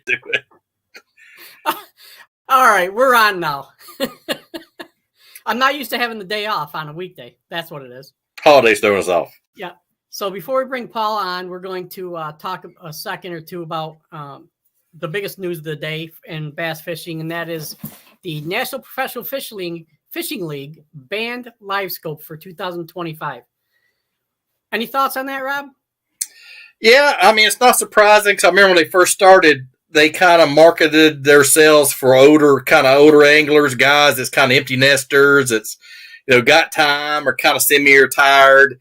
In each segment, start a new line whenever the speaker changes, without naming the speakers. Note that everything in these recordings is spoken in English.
do it.
All right, we're on now. I'm not used to having the day off on a weekday. That's what it is.
Holidays throwing us off.
Yeah. So before we bring Paul on, we're going to talk a second or two about the biggest news of the day in bass fishing, and that is the National Professional Fishing League banned live scope for 2025. Any thoughts on that, Rob?
Yeah, I mean, it's not surprising because I remember when they first started, they kind of marketed themselves for older anglers, guys that's kind of empty nesters. It's, got time or kind of semi-retired.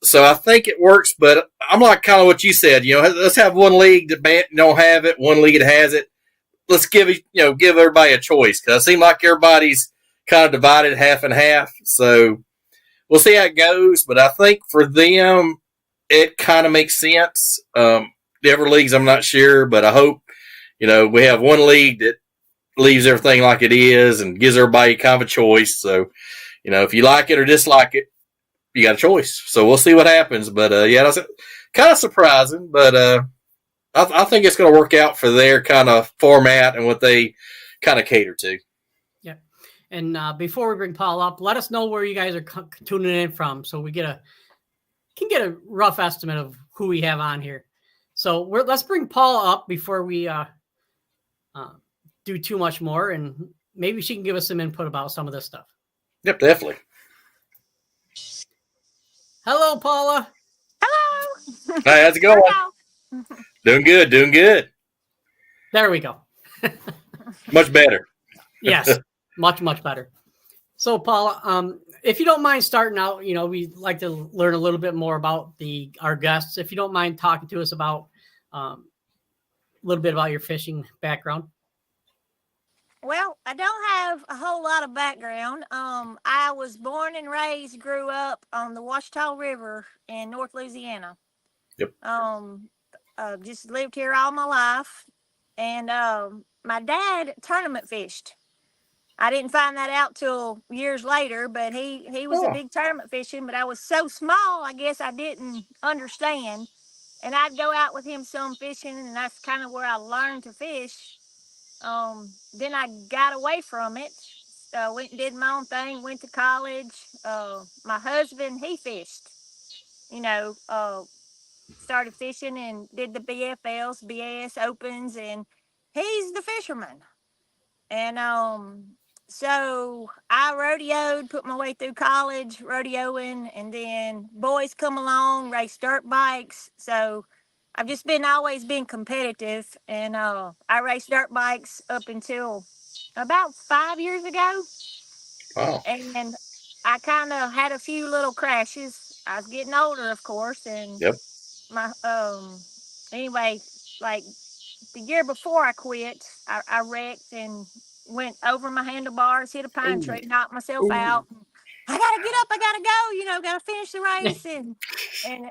So I think it works, but I'm like kind of what you said. Let's have one league that don't have it, one league that has it. Let's give everybody a choice because it seems like everybody's kind of divided half and half. So we'll see how it goes. But I think for them, it kind of makes sense. The other leagues, I'm not sure, but I hope we have one league that leaves everything like it is and gives everybody kind of a choice. So if you like it or dislike it, you got a choice. So we'll see what happens. But that's kind of surprising. But I think it's going to work out for their kind of format and what they kind of cater to.
Yeah. And before we bring Paul up, let us know where you guys are tuning in from, so we can get a rough estimate of who we have on here. So let's bring Paul up before we do too much more, and maybe she can give us some input about some of this stuff.
Yep, definitely.
Hello, Paula.
Hello.
Hi, how's it going? Doing good.
There we go.
Much better.
Yes, much better. So, Paula, if you don't mind starting out, we'd like to learn a little bit more about our guests. If you don't mind talking to us about a little bit about your fishing background.
Well, I don't have a whole lot of background. I was born and raised, grew up on the Ouachita River in North Louisiana.
Yep.
Just lived here all my life. And my dad tournament fished. I didn't find that out till years later, but he was a big tournament fishing, but I was so small, I guess I didn't understand. And I'd go out with him some fishing, and that's kind of where I learned to fish. Then I got away from it, went and did my own thing, went to college. My husband, he fished, started fishing and did the BFLs, BAS Opens, and he's the fisherman. And so I rodeoed, put my way through college, rodeoing, and then boys come along, race dirt bikes. So I've just always been competitive, and I raced dirt bikes up until about 5 years ago.
Wow.
And I kind of had a few little crashes. I was getting older, of course, and
Yep.
my anyway, like the year before I quit, I wrecked and went over my handlebars, hit a pine tree, knocked myself out. I gotta get up, I gotta go, gotta finish the race,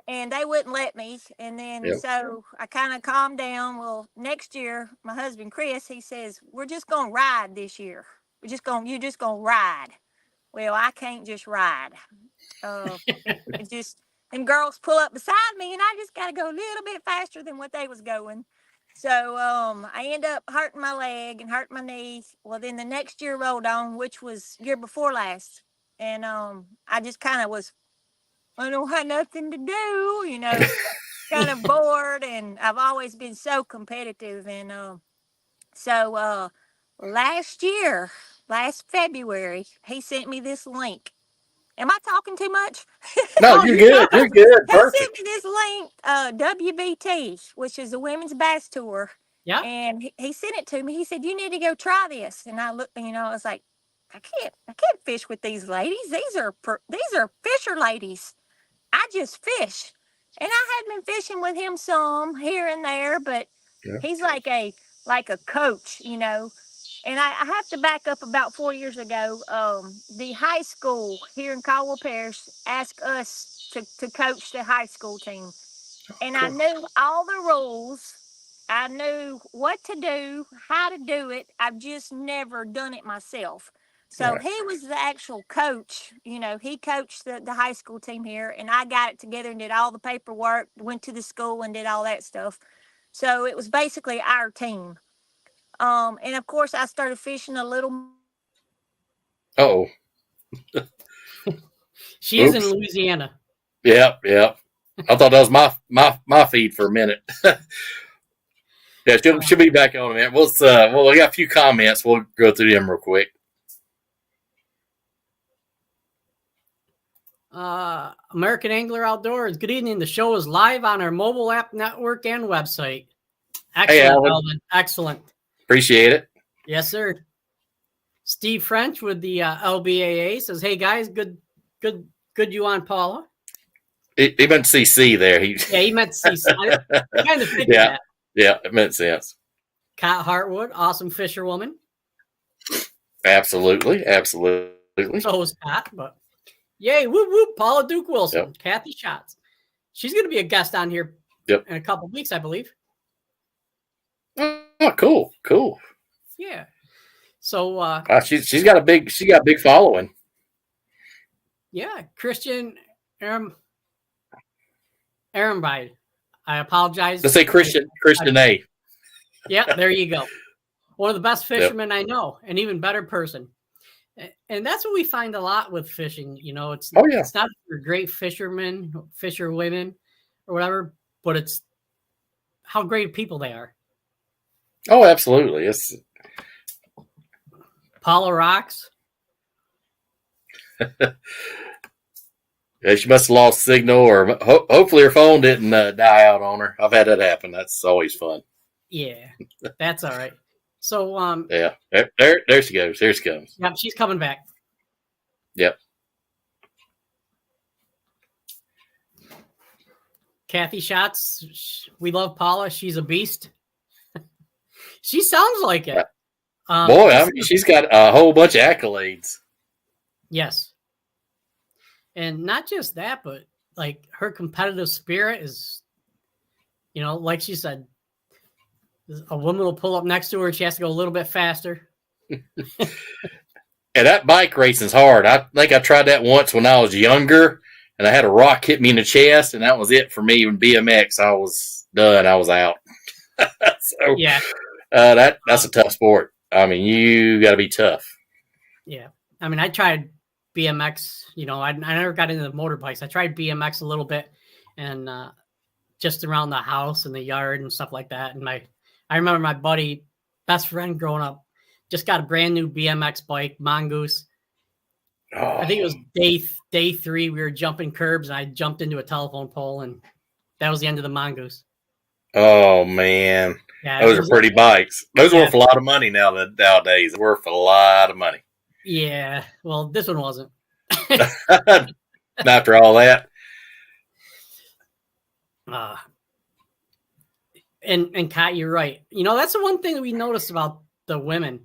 and they wouldn't let me. And then so I kind of calmed down. Well, next year, my husband Chris, he says, we're just gonna ride this year. You're just gonna ride. Well, I can't just ride. It's just them girls pull up beside me, and I just gotta go a little bit faster than what they was going. So I end up hurting my leg and hurting my knee. Well, then the next year rolled on, which was year before last. And I just kind of I don't have nothing to do, kind of bored. And I've always been so competitive. And so last February, he sent me this link. Am I talking too much?
No, you're good. You're good. Perfect.
He sent me this link, WBT, which is the Women's Bass Tour.
Yeah.
And he sent it to me. He said, you need to go try this. And I looked, I was like, I can't fish with these ladies. These are fisher ladies. I just fish. And I had been fishing with him some here and there, but he's like a coach, And I have to back up about 4 years ago. The high school here in Caldwell Parish asked us to coach the high school team. And I knew all the rules. I knew what to do, how to do it. I've just never done it myself. So he was the actual coach. He coached the high school team here, and I got it together and did all the paperwork, went to the school and did all that stuff. So it was basically our team. And of course, I started fishing a little
Oh,
She is in
oops.
Louisiana.
Yep, yep. I thought that was my feed for a minute. Yeah, she'll be back on it. Well, we got a few comments. We'll go through them real quick.
American Angler Outdoors. Good evening. The show is live on our mobile app network and website. Excellent, Melvin. Excellent.
Appreciate it.
Yes, sir. Steve French with the LBAA says, "Hey guys, good you on Paula."
He meant CC there.
He meant CC. I kind of figured that.
Yeah, it made sense.
Kat Hartwood, awesome fisherwoman.
Absolutely.
So is Pat, but yay, whoop whoop, Paula Duke Wilson, yep. Kathy Schatz. She's going to be a guest on here in a couple of weeks, I believe.
Oh, cool.
Yeah. So
she's got a big following.
Yeah, Christian Ehrenbeid. I apologize.
Let's say Christian A.
Yeah, there you go. One of the best fishermen I know, an even better person. And that's what we find a lot with fishing. You know, it's not for great fishermen, fisherwomen, or whatever, but it's how great people they are.
Oh, absolutely. It's
Paula rocks.
Yeah, she must have lost signal, or hopefully her phone didn't die out on her. I've had that happen. That's always fun.
Yeah, that's all right. So
yeah, there she goes. Here she comes.
Yep, she's coming back.
Yep.
Kathy Schatz, we love Paula. She's a beast. She sounds like it.
Boy, I mean, she's got a whole bunch of accolades.
Yes. And not just that, but like her competitive spirit is, you know, like she said, a woman will pull up next to her and she has to go a little bit faster.
And that bike racing's hard. I think I tried that once when I was younger, and I had a rock hit me in the chest, and that was it for me. In BMX, I was done. I was out. So
yeah,
that's a tough sport. I mean, you got to be tough.
Yeah, I mean, I tried BMX. You know, I never got into the motorbikes. I tried BMX a little bit, and just around the house and the yard and stuff like that. And I remember my buddy, best friend growing up, just got a brand new BMX bike, Mongoose. I think it was day 3. We were jumping curbs, and I jumped into a telephone pole, and that was the end of the Mongoose.
Oh man, yeah, those are pretty bikes. Those are worth a lot of money nowadays. They're worth a lot of money.
Yeah, well, this one wasn't.
After all that.
And Kat, you're right. You know, that's the one thing that we noticed about the women.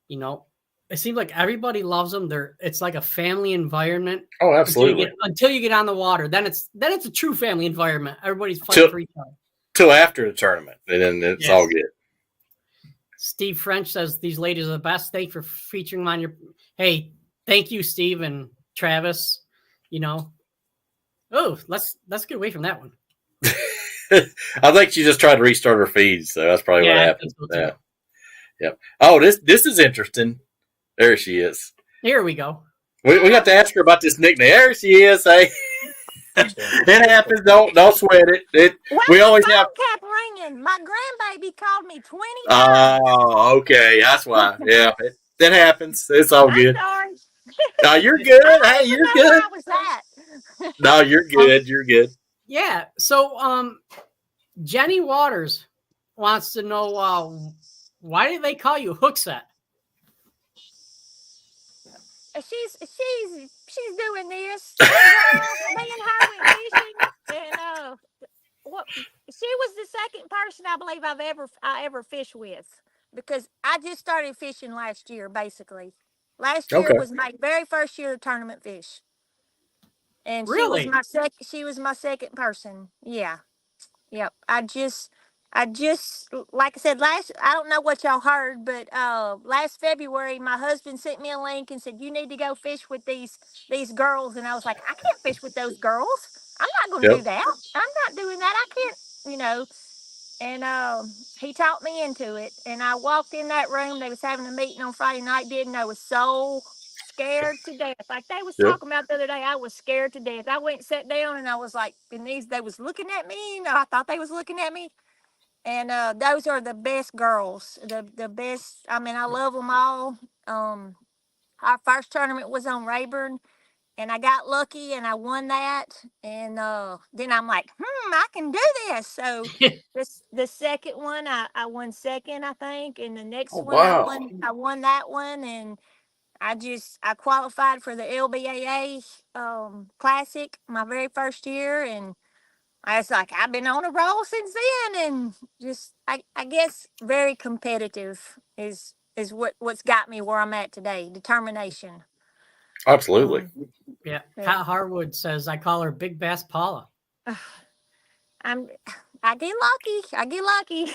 You know, it seems like everybody loves them. It's like a family environment.
Oh, absolutely.
Until you get on the water, then it's a true family environment. Everybody's fighting for each other.
Till after the tournament, and then it's all good.
Steve French says these ladies are the best. Thank you for featuring them on your. Hey, thank you, Steve and Travis. You know, let's get away from that one.
I think she just tried to restart her feed, so that's probably what happened. So yeah. Oh, this is interesting. There she is.
Here we go.
We got to ask her about this nickname. There she is. Hey. It happens. Don't sweat it. We always have.
Kept ringing. My grandbaby called me 20 times.
Oh, okay. That's why. Yeah, that happens. It's all good.
Sorry.
No, you're good. Hey, you're good.
How was that?
No, you're good. You're good.
Yeah. So, Jenny Waters wants to know why did they call you Hookset?
She's doing this. Me and her went fishing, and she was the second person I believe I ever fished with, because I just started fishing last year. Basically, last year was my very first year of tournament fish, and
really?
She was my second person. Yeah, yep. I just like I said I don't know what y'all heard, but last February my husband sent me a link and said you need to go fish with these girls, and I was like, I can't fish with those girls. I'm not going to do that. I'm not doing that. I can't, And he talked me into it. And I walked in that room. They was having a meeting on Friday night. Didn't I was so scared to death. Like they was
Yep.
talking about the other day, I was scared to death. I went and sat down, and I was like, and they was looking at me. You know, I thought they was looking at me. And those are the best girls. The best. I mean, I love them all. Our first tournament was on Rayburn, and I got lucky and I won that. And then I'm like, I can do this. So the second one I won second, I think, and the next
Oh
one
wow.
I won that one, and I qualified for the LBAA Classic my very first year, and I was like, I've been on a roll since then, and just I guess very competitive is what's got me where I'm at today. Determination.
Absolutely.
Yeah.
Yeah.
Pat Harwood says I call her Big Bass Paula.
I'm I get lucky. I get lucky.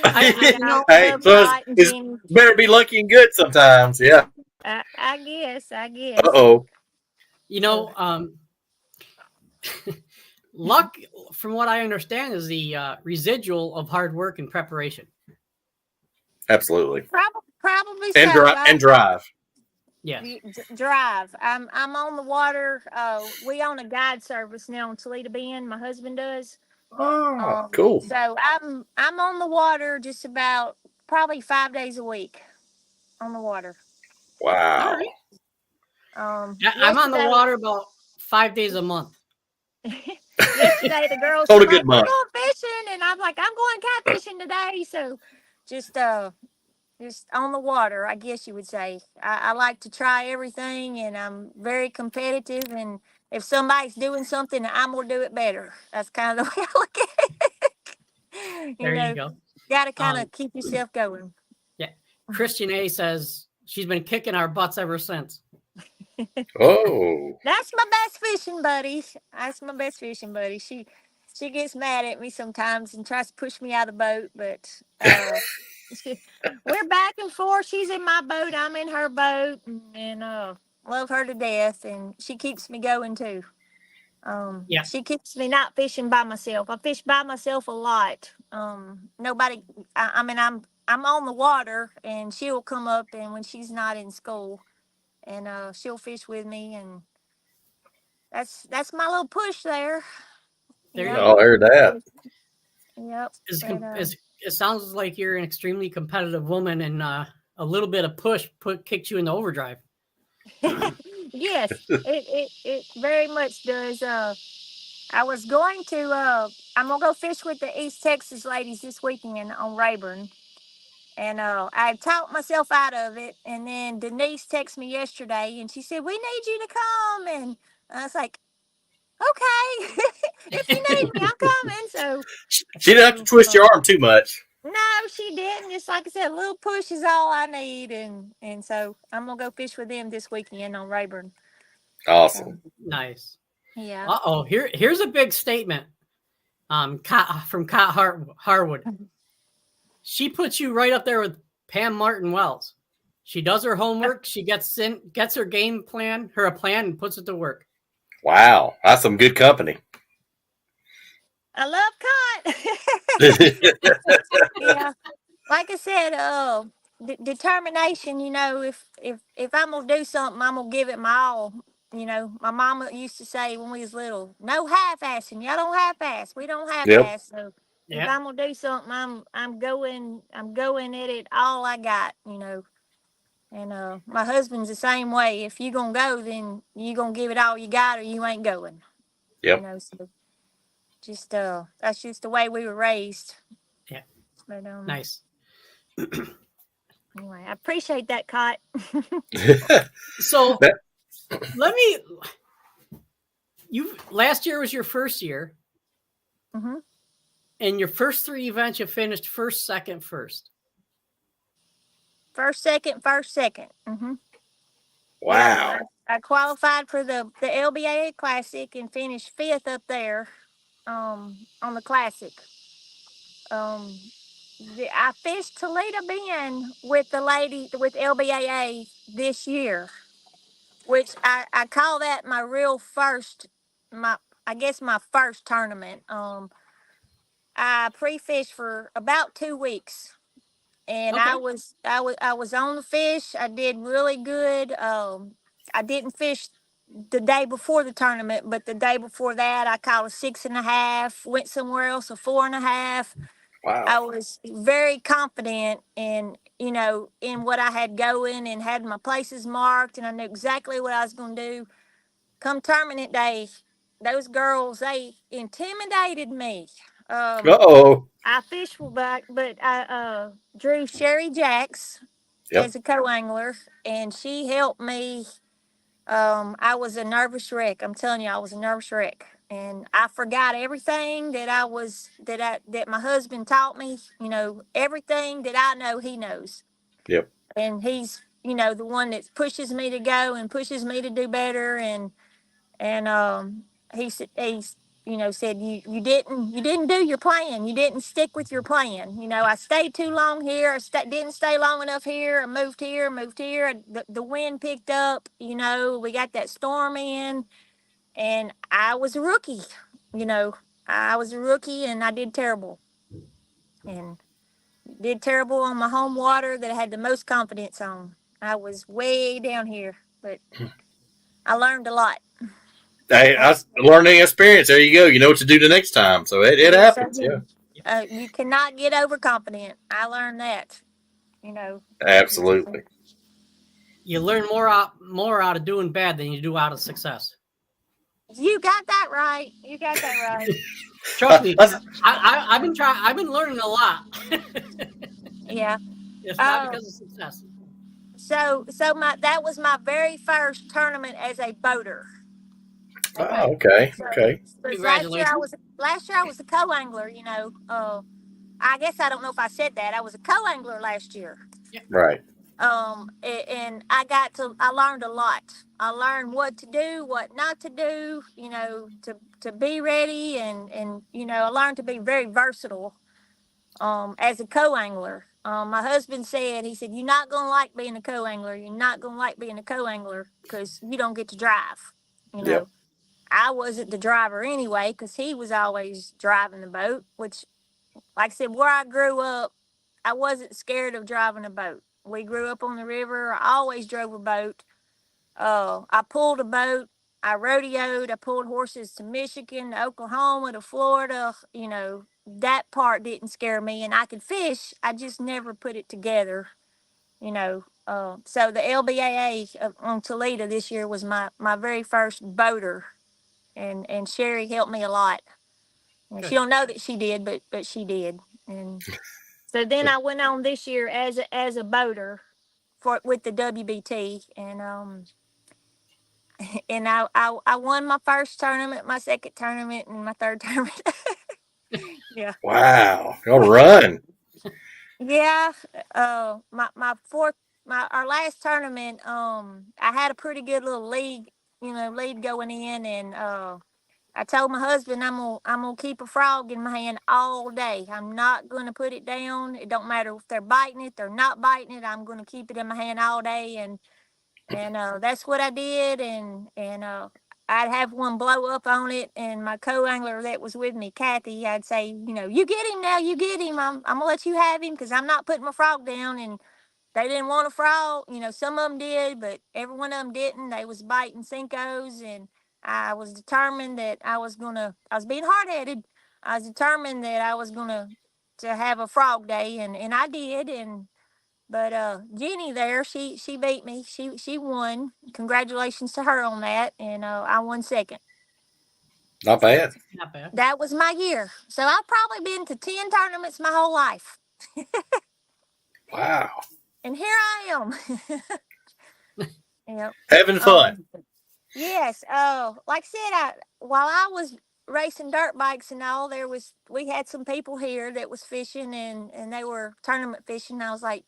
I
I
you know
Hey,
love
so
Scott and
it's
Jenny.
better be lucky and good sometimes. Yeah.
I guess. I
Uh
guess.
oh.
you
So,
know luck, from what I understand, is the residual of hard work and preparation.
Absolutely.
probably
And
so.
drive.
Yes.
Drive. I'm on the water. We own a guide service now in Toledo Bend. My husband does.
Oh, cool.
So I'm on the water just about probably 5 days a week on the water.
All
Wow.
right. I'm on the
Yesterday
water about 5 days a month.
yesterday the girls
Hold
were
a good
like, "We're
month.
going fishing," and I'm like, "I'm going catfishing today." So just just on the water, I guess you would say. I like to try everything, and I'm very competitive. And if somebody's doing something, I'm gonna do it better. That's kind of the way I look at it.
There you go.
Got to kind
Um,
of keep yourself going.
yeah. Christian A says she's been kicking our butts ever since.
Oh.
That's my best fishing buddy. That's my best fishing buddy. She gets mad at me sometimes and tries to push me out of the boat, but we're back and forth. She's in my boat, I'm in her boat, and love her to death, and she keeps me going too.
Yeah.
She keeps me not fishing by myself. I fish by myself a lot. Nobody. I mean, I'm on the water, and she'll come up, and when she's not in school, and she'll fish with me, and that's my little push there.
There
Yep.
you
I
go.
heard that.
Yep. But
It sounds like you're an extremely competitive woman, and a little bit of push kicked you into overdrive.
yes, it very much does. I was going to I'm gonna go fish with the East Texas ladies this weekend on Rayburn. And I talked myself out of it. And then Denise texted me yesterday and she said, "We need you to come." And I was like, "Okay, if you need me, I'm coming." So,
She didn't have to
so
twist your arm too much.
no, she didn't. Just like I said, a little push is all I need. And so I'm going to go fish with them this weekend on Rayburn. So,
Awesome.
Nice.
yeah.
Here's a big statement. From Harwood. She puts you right up there with Pam Martin Wells. She does her homework. She gets her game plan, her plan, and puts it to work.
Wow. That's some good company.
I love cod. Yeah. Like I said, determination. If I'm gonna do something, I'm gonna give it my all. My mama used to say when we was little, "No half-assing. Y'all don't half-ass. We don't
Yep.
half-ass." So if
Yeah.
I'm gonna do something, I'm going at it all I got. And my husband's the same way. If you gonna go, then you gonna give it all you got, or you ain't going.
Yep.
So just that's just the way we were raised.
Yeah.
But
Nice.
anyway, I appreciate that, Cot.
So
That-
let me. Last year was your first year.
Mm-hmm.
In your first 3 events, you finished first, second, first.
First, second, first, second. Mm-hmm.
Wow.
Yeah, I qualified for the LBAA Classic and finished fifth up there, on the Classic. Um, I fished Toledo Bend with the lady with LBAA this year, which I call that my real first, my I guess my first tournament. I pre-fished for about 2 weeks, and
Okay.
I was on the fish. I did really good. I didn't fish the day before the tournament, but the day before that, I caught a 6.5. Went somewhere else a 4.5.
Wow.
I was very confident in, in what I had going, and had my places marked, and I knew exactly what I was going to do. Come tournament day, those girls, they intimidated me. Um,
Uh-oh.
I fished well back, but I drew Sherry Jacks
Yep.
as a co-angler, and she helped me. I was a nervous wreck. I'm telling you, I was a nervous wreck, and I forgot everything that my husband taught me. Everything that I know, he knows,
Yep.
and he's the one that pushes me to go and pushes me to do better. And he's said you didn't do your plan. You didn't stick with your plan. I stayed too long here. Didn't stay long enough here. I moved here, the wind picked up. We got that storm in, and I was a rookie. you know I was a rookie, and I did terrible, and did terrible on my home water that I had the most confidence on. I was way down here, but I learned a lot.
Hey,
Uh,
that's a learning experience. There you go. You know what to do the next time. So it
Yes, I
happens. Yeah.
did. You cannot get overconfident. I learned that. You know,
Absolutely.
You learn more out of doing bad than you do out of success.
you got that right. You got that right.
Trust me,
That's-
I've been trying. I've been learning a lot.
Yeah.
It's not
Oh,
because of success.
so that was my very first tournament as a boater.
Okay.
oh, okay.
So,
Okay.
'cause
Congratulations.
last year I was a co-angler. I guess I don't know if I said that. I was a co-angler last year.
Yeah.
Right.
And I learned a lot. I learned what to do, what not to do, to be ready, and I learned to be very versatile as a co-angler. My husband said, he said, you're not going to like being a co-angler. You're not going to like being a co-angler because you don't get to drive. You
Yep.
know, I wasn't the driver anyway because he was always driving the boat, which, like I said, where I grew up, I wasn't scared of driving a boat. We grew up on the river. I always drove a boat. I pulled a boat. I rodeoed. I pulled horses to Michigan, to Oklahoma, to Florida. That part didn't scare me, and I could fish. I just never put it together. So the LBAA on Toledo this year was my very first boater, and Sherry helped me a lot. And she
Good.
don't know that she did, but she did. And so then I went on this year as a boater with the WBT, and I won my first tournament, my second tournament, and my third tournament. Yeah,
Wow. Y'all run.
yeah. My fourth, my our last tournament, I had a pretty good little lead going in, and I told my husband I'm gonna keep a frog in my hand all day. I'm not gonna put it down. It don't matter if they're biting it, they're not biting it. I'm gonna keep it in my hand all day, and that's what I did. And I'd have one blow up on it, and my co-angler that was with me, Kathy, I'd say, you get him now, you get him. I'm gonna let you have him because I'm not putting my frog down. And they didn't want a frog. Some of them did, but every one of them didn't. They was biting Cincos, and I was determined that I was being hard-headed. I was determined that I was gonna to have a frog day, and I did. But Jenny there, she beat me. She won. Congratulations to her on that. And I won second.
Not
So
bad.
Not bad.
that was my year. So I've probably been to 10 tournaments my whole life,
Wow.
and here I am. Yep.
Having fun.
Yes. Oh, like I said, while I was racing dirt bikes and all, we had some people here that was fishing, and they were tournament fishing. I was like,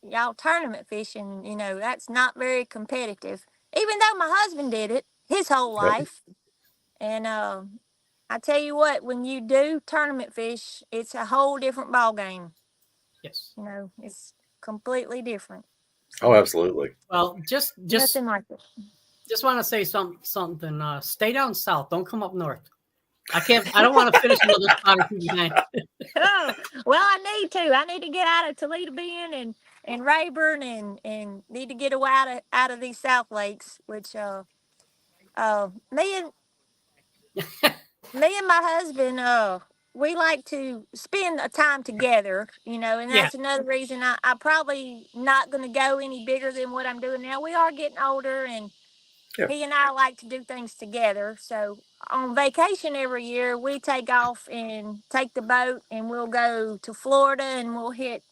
y'all tournament fishing, that's not very competitive. Even though my husband did it his whole
Yep.
life, and I tell you what, when you do tournament fish, it's a whole different ball game.
Yes.
It's completely different.
Oh,
So,
absolutely.
Well, just
nothing like it.
want to say something. Stay down south. Don't come up north. I don't want to finish another spot or two behind.
Oh, well, I need to. I need to get out of Toledo Bend and Rayburn and need to get away out of these South Lakes, which me and my husband we like to spend a time together, and
Yeah.
that's another reason I probably not going to go any bigger than what I'm doing now. We are getting older, and
Yeah.
he and I like to do things together. So on vacation every year, we take off and take the boat, and we'll go to Florida, and we'll hit,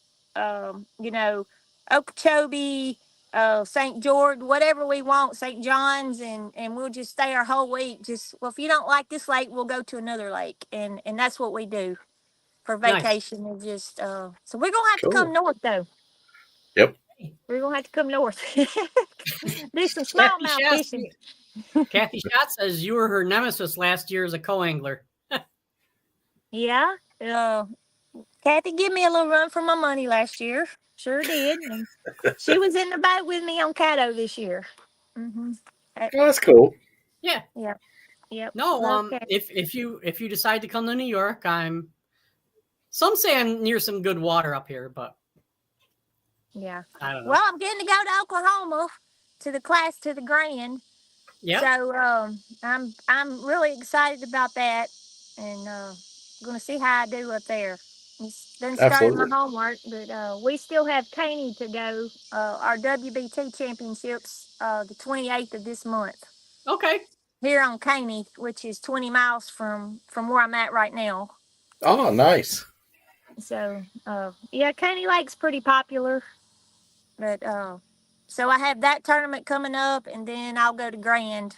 Okeechobee, St. George, whatever we want, St. John's, and we'll just stay our whole week. Just, well, if you don't like this lake, we'll go to another lake, and that's what we do for
Nice.
vacation. And just so we're gonna have to come
Cool.
north though.
Yep.
We're gonna have to come north. Do some
Kathy
smallmouth
Schatz,
fishing.
Kathy Schatz says you were her nemesis last year as a co-angler.
Yeah. Kathy gave me a little run for my money last year. Sure did. And she was in the boat with me on Caddo this year. Mm-hmm.
Oh, that's cool.
Yeah.
Yep. Yep.
No.
Okay.
If you decide to come to New York, some say I'm near some good water up here, but
Yeah.
I don't know.
Well, I'm getting to go to Oklahoma to the Grand.
Yeah.
So I'm really excited about that, and going to see how I do up there. Then started my
Absolutely.
homework, but we still have Caney to go. Our WBT championships, the 28th of this month,
Okay.
here on Caney, which is 20 miles from where I'm at right now.
Oh, nice.
So yeah, Caney Lake's pretty popular, but so I have that tournament coming up, and then I'll go to Grand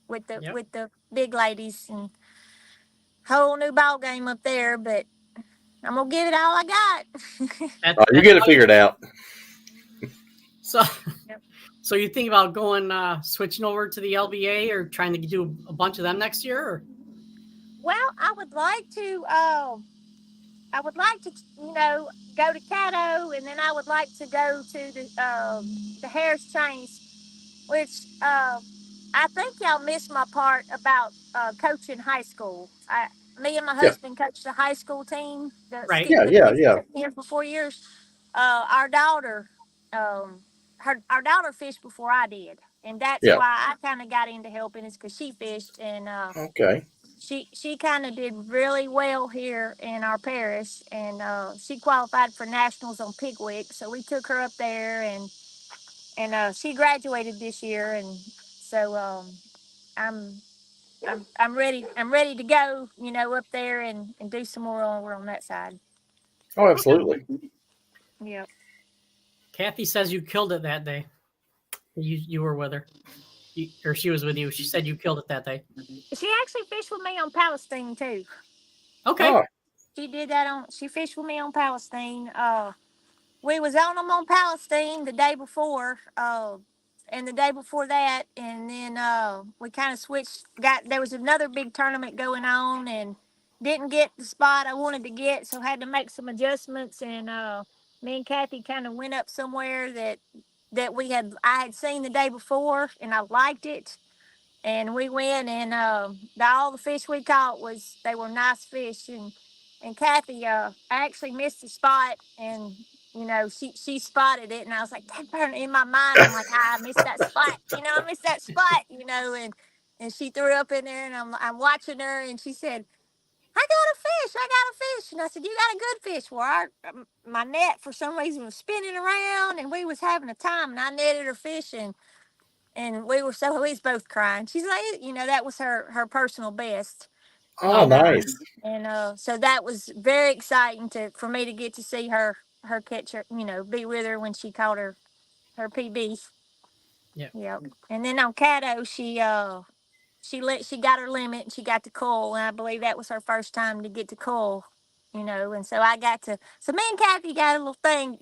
with the big ladies, and whole new ball game up there. But I'm gonna give it all I got.
Oh, you get it figured out.
So,
Yep.
so you think about going switching over to the LBA or trying to do a bunch of them next year? Or?
Well, I would like to. Go to Caddo, and then I would like to go to the Harris Chains, which I think y'all missed my part about coaching high school. Me and my
Yeah.
husband coached the high school team.
Right.
Yeah,
The
yeah,
kids
yeah.
here for 4 years. Our daughter, our daughter fished before I did, and that's
Yeah.
why I kind of got into helping. Is because she fished, and
Okay.
she kind of did really well here in our parish, and she qualified for nationals on Pigwick. So we took her up there, and she graduated this year, and so I'm I'm ready. I'm ready to go. Up there and do some more over on that side.
Oh, absolutely.
Yep.
Kathy says you killed it that day. You were with her, or she was with you. She said you killed it that day.
She actually fished with me on Palestine too.
Okay.
Oh,
She did that on. She fished with me on Palestine. We was on them on Palestine the day before, and the day before that, and then we kind of switched. There was another big tournament going on, and didn't get the spot I wanted to get, so had to make some adjustments. And me and Kathy kind of went up somewhere that I had seen the day before, and I liked it. And we went, and all the fish we caught they were nice fish. And Kathy, I actually missed the spot, and she spotted it, and I was like, that burn in my mind. I'm like, I missed that spot, I missed that spot, and she threw up in there, and I'm watching her, and she said, I got a fish, and I said, you got a good fish. Well, my net for some reason was spinning around, and we was having a time, and I netted her fish, and we was both crying. She's like, that was her personal best.
oh,
And
nice.
so that was very exciting for me to get to see her catch her, be with her when she caught her PB.
Yeah.
Yep. And then on Caddo, she got her limit, and she got to cull, and I believe that was her first time to get to cull. And so me and Kathy got a little thing.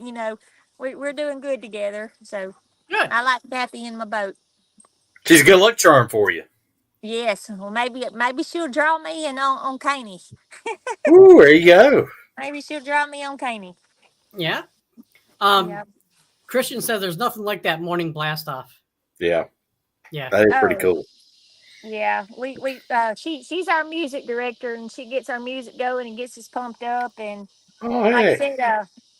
We're doing good together. So
Good.
I like Kathy in my boat.
She's a good luck charm for you.
Yes, well, maybe she'll draw me in on Caney.
Ooh, there you go.
Maybe she'll draw me on Caney.
Yeah.
Yep.
Christian says there's nothing like that morning blast off.
Yeah,
Yeah.
that is pretty cool.
Yeah, she's our music director, and she gets our music going and gets us pumped up. And
Oh,
like I
hey.
said,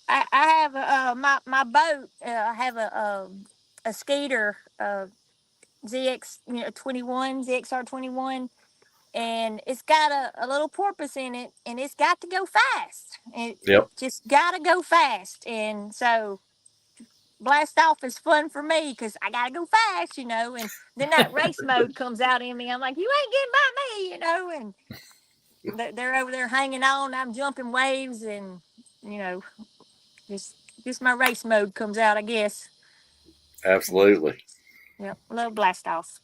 I have my boat. I have a skater, ZX 21 ZXR 21, and it's got a little porpoise in it, and it's got to go fast. It
Yep.
just got to go fast, and so blast off is fun for me because I gotta go fast, and then that race mode comes out in me. I'm like, you ain't getting by me, and they're over there hanging on. I'm jumping waves, and you know, just just my race mode comes out, I guess.
Absolutely.
Yep, love blast off.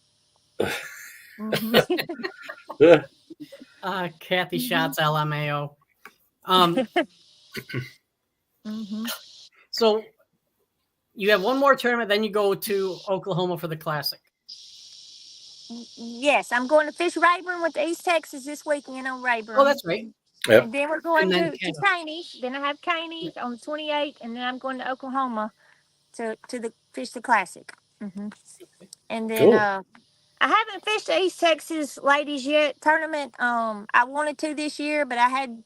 hmm
Kathy
hmm
Shots, LMAO. Um,
hmm
so you have one more tournament, then you go to Oklahoma for the Classic.
Yes, I'm going to fish Rayburn with the East Texas this weekend on
Oh,
Rayburn.
that's right.
Yep.
And then we're
And
going
then
to
Canada.
Caney. Then I have
Yeah.
Caney on the 28th, and then I'm going to Oklahoma to the fish the Classic. And then
Cool.
I haven't fished the East Texas Ladies yet tournament. I wanted to this year, but I had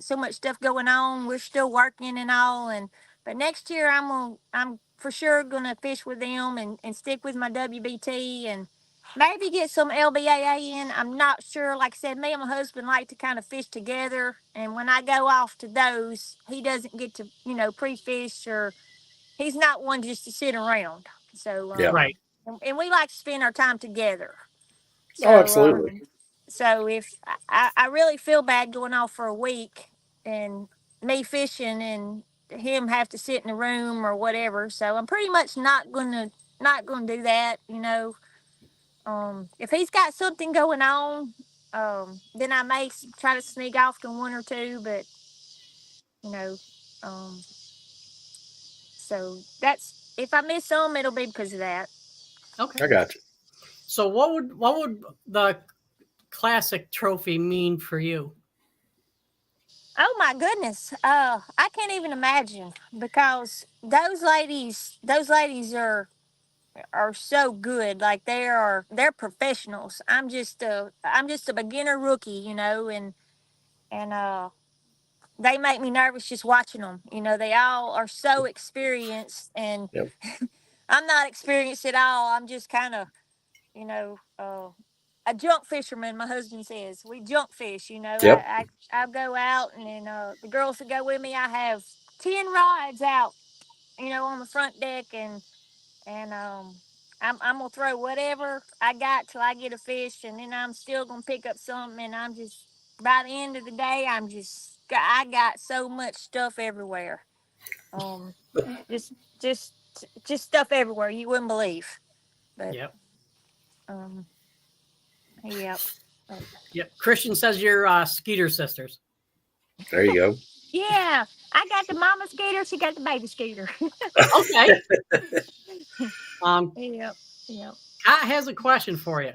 so much stuff going on. We're still working and all, and but next year I'm for sure gonna fish with them and stick with my WBT and maybe get some LBAA in. I'm not sure. Like I said, me and my husband like to kind of fish together, and when I go off to those, he doesn't get to pre-fish, or he's not one just to sit around. So
Yeah.
Right.
and we like to spend our time together.
Oh,
So,
absolutely.
so if I really feel bad going off for a week and me fishing and him have to sit in the room or whatever. So I'm pretty much not gonna do that. If he's got something going on, then I may try to sneak off to one or two. But you know, um, so that's if I miss some, it'll be because of that.
Okay.
I got you.
So what would the Classic trophy mean for you?
Oh my goodness. I can't even imagine because those ladies are so good. Like they're professionals. I'm just a beginner rookie, and they make me nervous just watching them. They all are so experienced, and
Yep.
I'm not experienced at all. I'm just kind of you know, uh, a junk fisherman. My husband says we junk fish.
Yep.
I go out, and then the girls that go with me, I have 10 rods out, on the front deck, and I'm gonna throw whatever I got till I get a fish, and then I'm still gonna pick up something, and I'm just by the end of the day, I got so much stuff everywhere. Um, just just just stuff everywhere you wouldn't believe, but
Yep.
um, yep.
Yep. Christian says you're Skeeter sisters.
There you go.
Yeah, I got the mama skater. She got the baby skater.
Okay. Um,
Yep. Yep.
Kat has a question for you.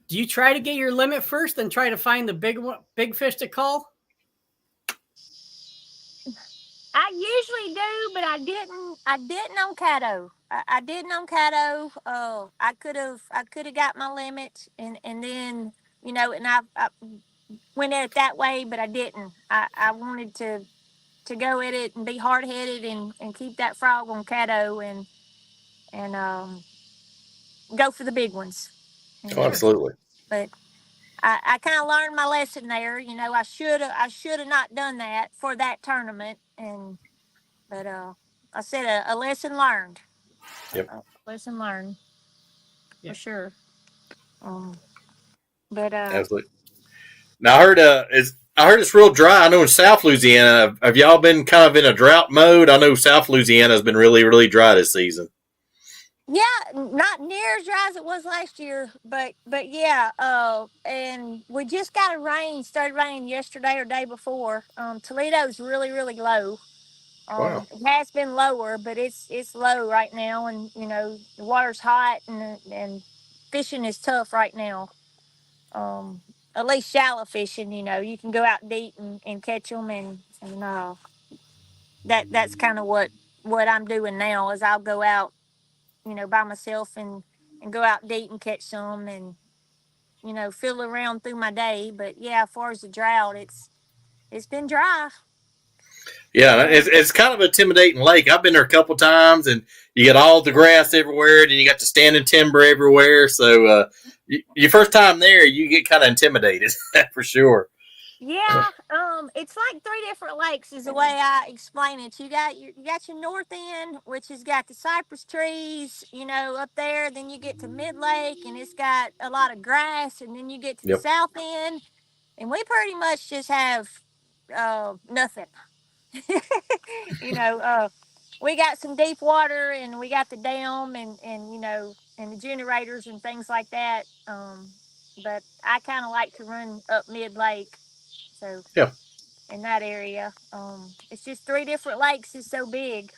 Do you try to get your limit first, then try to find the big fish to call?
I usually do, but I didn't. I didn't on Cato. I didn't on Cato. I could have got my limit, and then and I went at it that way, but I didn't. I wanted to go at it and be hard headed and keep that frog on Cato and go for the big ones.
Oh,
And,
Sure.
absolutely.
but I kind of learned my lesson there. I should have not done that for that tournament. But I said a lesson learned.
Yep.
A lesson learned for
Yeah.
sure. Um, but
Absolutely. Now I heard it's real dry. I know in South Louisiana, have y'all been kind of in a drought mode? I know South Louisiana has been really, really dry this season.
yeah, not near as dry as it was last year, but yeah. And we just got a rain. Started raining yesterday or day before. Toledo's really really low.
Wow.
It has been lower, but it's low right now, and the water's hot, and fishing is tough right now. At least shallow fishing, you can go out deep and catch them, and that's kind of what I'm doing now is I'll go out, by myself and and go out deep and catch some and fiddle around through my day. But yeah, as far as the drought, it's been dry.
Yeah, it's kind of an intimidating lake. I've been there a couple times, and you get all the grass everywhere, and you got the standing timber everywhere. So your first time there, you get kind of intimidated for sure.
Yeah, it's like three different lakes is the way I explain it. You got your north end, which has got the cypress trees, up there. Then you get to mid lake, and it's got a lot of grass. And then you get to the
Yep.
south end, and we pretty much just have nothing. you know, uh, we got some deep water, and we got the dam, and the generators and things like that. But I kind of like to run up mid lake, so
Yeah.
in that area, it's just three different lakes. It's so big,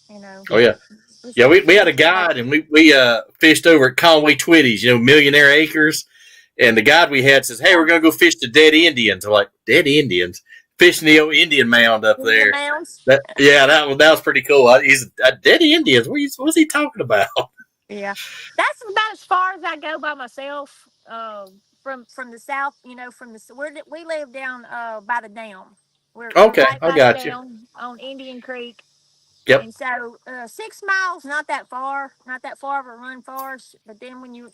you know.
Oh yeah.
It's
Yeah,
a
we had a
beautiful lake.
guide, and we fished over at Conway Twitty's, Millionaire Acres. And the guide we had says, "Hey,
Yeah,
we're gonna go fish the dead Indians." I'm like, "Dead Indians?" Fishing the old Indian mound up
Indian
there.
mounds.
That was pretty cool. He's dead Indians. What's he talking about?
Yeah, that's about as far as I go by myself. From the south, we live down by the dam. We're
Okay,
right
I
by the
got you.
dam on Indian Creek,
Yep.
and so 6 miles, not that far of a run for us. But then when you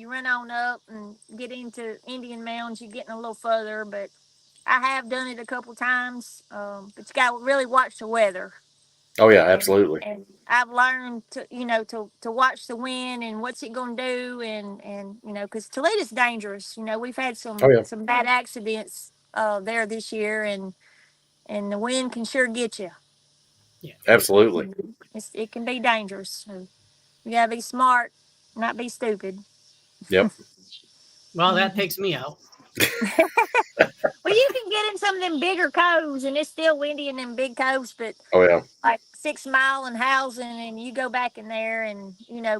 run on up and get into Indian Mounds, you're getting a little further. But I have done it a couple times. But you got to really watch the weather.
Oh yeah,
and
absolutely.
and I've learned to watch the wind and what's it gonna do, and because Toledo's dangerous. We've had
Oh
some
yeah,
some bad accidents there this year, and the wind can sure get you.
Yeah.
absolutely.
It can be dangerous. So you gotta be smart, not be stupid.
Yep.
Well, that
Mhm.
takes me out.
Well, you can get in some of them bigger coves, and it's still windy in them big coves, but
Oh yeah.
like 6 Mile and Housing, and you go back in there and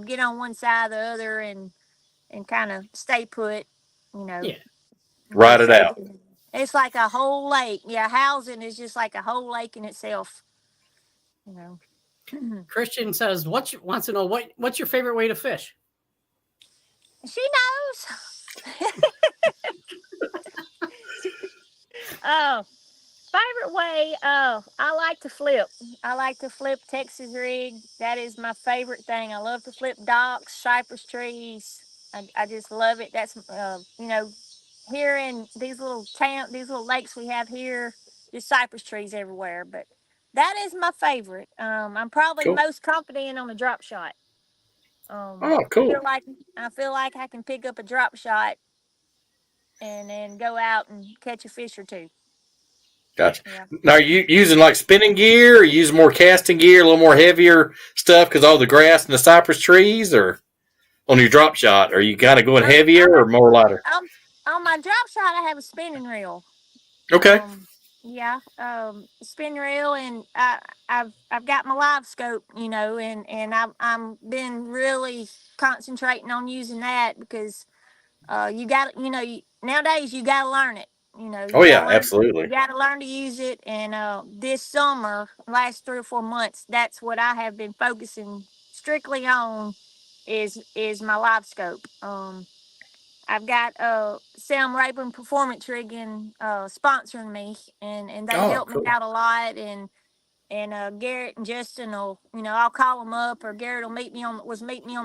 get on one side or the other, and kind of stay put, you know.
Yeah.
They
Ride it
say
out.
that it's like a whole lake. Yeah, Housing is just like a whole lake in itself, you know.
Christian says, wants to know what's your favorite way to fish?
She knows. Oh, favorite way. Oh, I like to flip. I like to flip Texas rig. That is my favorite thing. I love to flip docks, cypress trees. I just love it. That's here in these little lakes we have here, just cypress trees everywhere. But that is my favorite. I'm probably
Cool.
most confident on a drop shot. Um,
Oh,
I feel
cool.
like I feel like I can pick up a drop shot and then go out and catch a fish or two.
Gotcha.
Yeah.
Now, are you using like spinning gear, or you using more casting gear, a little more heavier stuff because all the grass and the cypress trees, or on your drop shot? Are you kind of going
I'm
heavier
I'm a,
or more lighter?
I'm on my drop shot. I have a spinning reel.
Okay.
Yeah, spin reel, and I've got my live scope, and I'm been really concentrating on using that because you got nowadays you got to learn it.
Oh
You got
yeah,
to learn you
absolutely.
got to learn to use it. And this summer, last 3 or 4 months, that's what I have been focusing strictly on is my live scope. I've got Sam Rayburn Performance Rigging sponsoring me, and they
Oh,
help me
cool.
out a lot. And Garrett and Justin will, I'll call them up, or Garrett will meet me on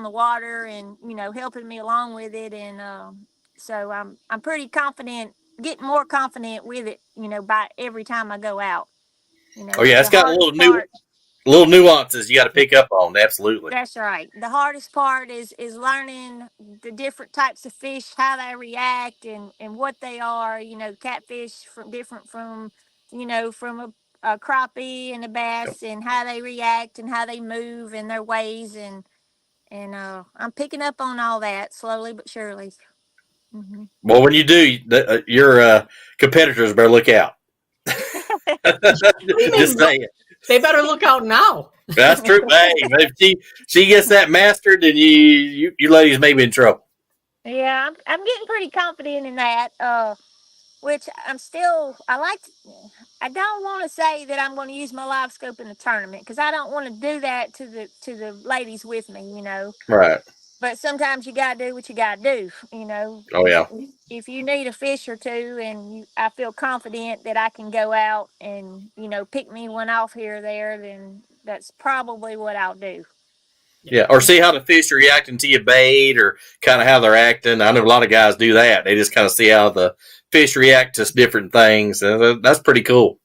the water, and helping me along with it. And so I'm pretty confident, getting more confident with it, by every time I go out.
Oh yeah,
Because
it's
the
got
hardest part.
little nuances you got to pick up on. Absolutely.
That's right. The hardest part is learning the different types of fish, how they react, and what they are. Catfish from different from a crappie and a
Yep.
bass, and how they react and how they move and their ways, and I'm picking up on all that slowly but surely. Hmm.
Well, when you do, your competitors better look out.
What do you
Just
mean?
saying.
They better look out now.
That's true. Hey, if she gets that mastered, then you ladies may be in trouble.
Yeah, I'm getting pretty confident in that. Which I don't want to say that I'm going to use my live scope in the tournament, because I don't want to do that to the ladies with me.
Right.
but sometimes you gotta do what you gotta do. You know,
Oh yeah.
if you need a fish or two, and I feel confident that I can go out and pick me one off here or there, then that's probably what I'll do.
Yeah, or see how the fish are reacting to your bait, or kind of how they're acting. I know a lot of guys do that. They just kind of see how the fish react to different things. That's pretty cool.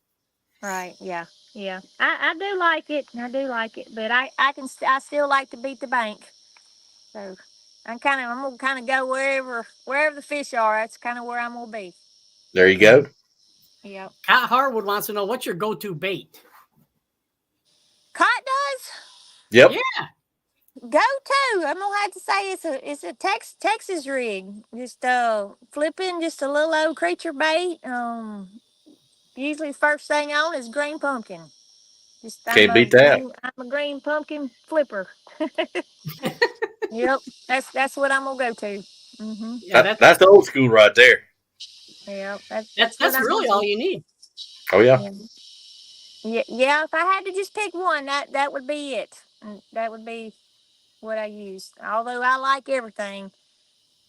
Right? Yeah, yeah. I do like it. I do like it, but I still like to beat the bank. So I'm gonna kind of go wherever the fish are. That's kind of where I'm gonna be.
There you go.
Yep.
Cat Harwood wants to know what's your go-to bait.
Cot does.
Yep.
Yeah.
Go to. I'm gonna have to say it's a Texas rig. Just flipping just a little old creature bait. Usually first thing on is green pumpkin. Just
Can't beat that.
I'm a green pumpkin flipper. Yep, that's what I'm gonna go to. Mhm.
Yeah,
That's old school right there.
Yep, that's what
that's
I'm
really
gonna
all
do.
you need.
Oh yeah.
Yeah. Yeah, yeah. If I had to just pick one, that would be it. That would be what I use. Although I like everything.